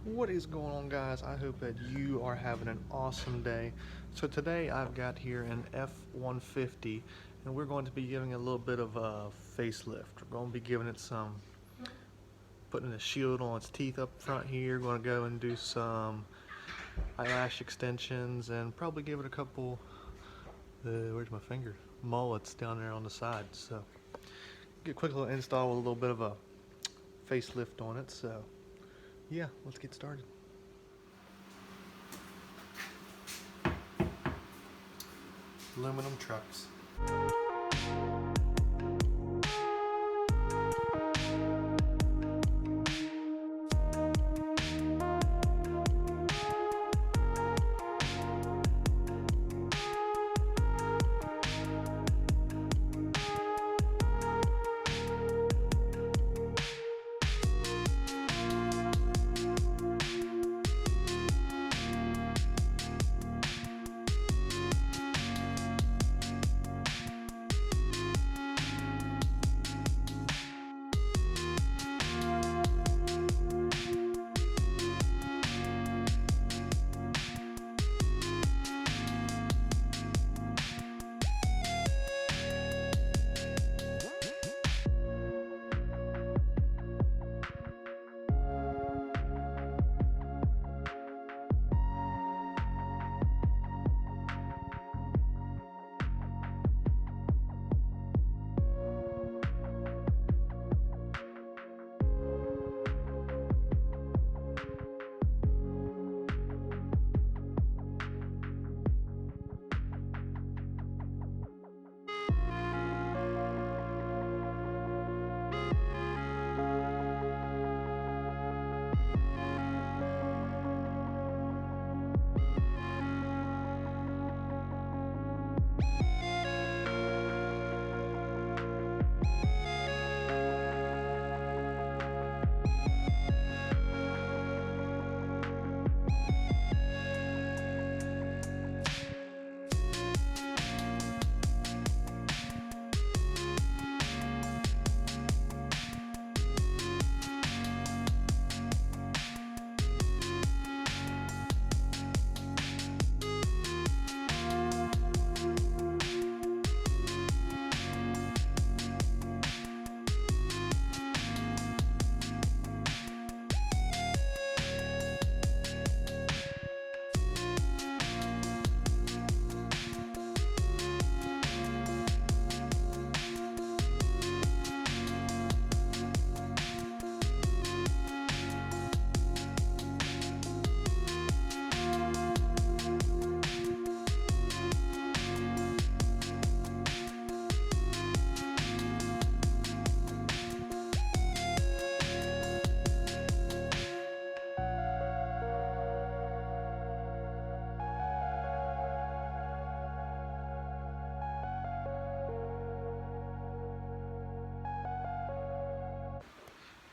What is going on, guys? I hope that you are having an awesome day. So today I've got here an F-150 and we're going to be giving it a little bit of a facelift. We're going to be giving it some, putting a shield on its teeth up front here. Going to go and do some eyelash extensions and probably give it a couple, where's my finger? Mullets down there on the side. So get a quick little install with a little bit of a facelift on it. So yeah, let's get started. Aluminum trucks.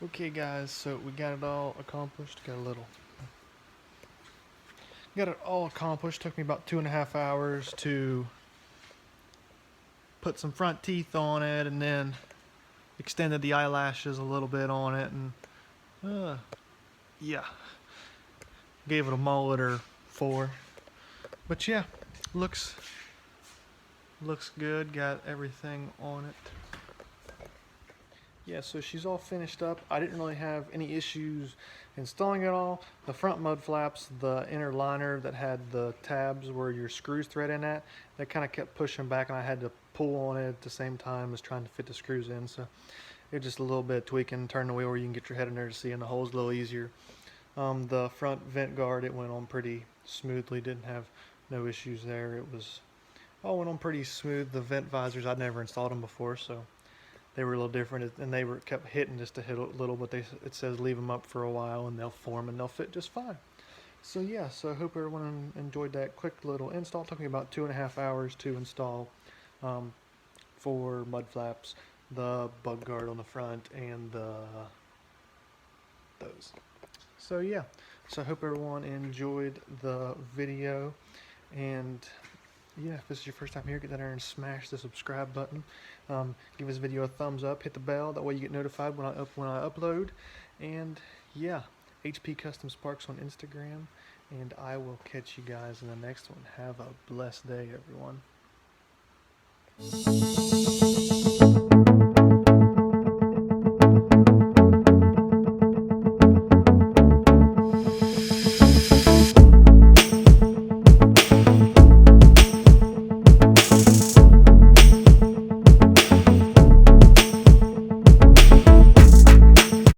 Okay guys, so we got it all accomplished. Got it all accomplished. Took me about 2.5 hours to put some front teeth on it and then extended the eyelashes a little bit on it and yeah, gave it a mullet or 4. But yeah, looks good. Got everything on it. Yeah, so she's all finished up. I didn't really have any issues installing it all. The front mud flaps, the inner liner that had the tabs where your screws thread in at, that kind of kept pushing back and I had to pull on it at the same time as trying to fit the screws in. So it was just a little bit of tweaking, turn the wheel where you can get your head in there to see, and the hole's a little easier. The front vent guard, it went on pretty smoothly, didn't have no issues there. It was all went on pretty smooth. The vent visors, I'd never installed them before, so they were a little different, and they were kept hitting just to hit a little, but it says leave them up for a while and they'll form and they'll fit just fine. So yeah, so I hope everyone enjoyed that quick little install. It took me about 2.5 hours to install for mud flaps, the bug guard on the front, and those. So yeah, so I hope everyone enjoyed the video, and yeah, if this is your first time here, get down there and smash the subscribe button. Give this video a thumbs up, hit the bell, that way you get notified when I upload. And yeah, HP Custom Sparks on Instagram, and I will catch you guys in the next one. Have a blessed day, everyone.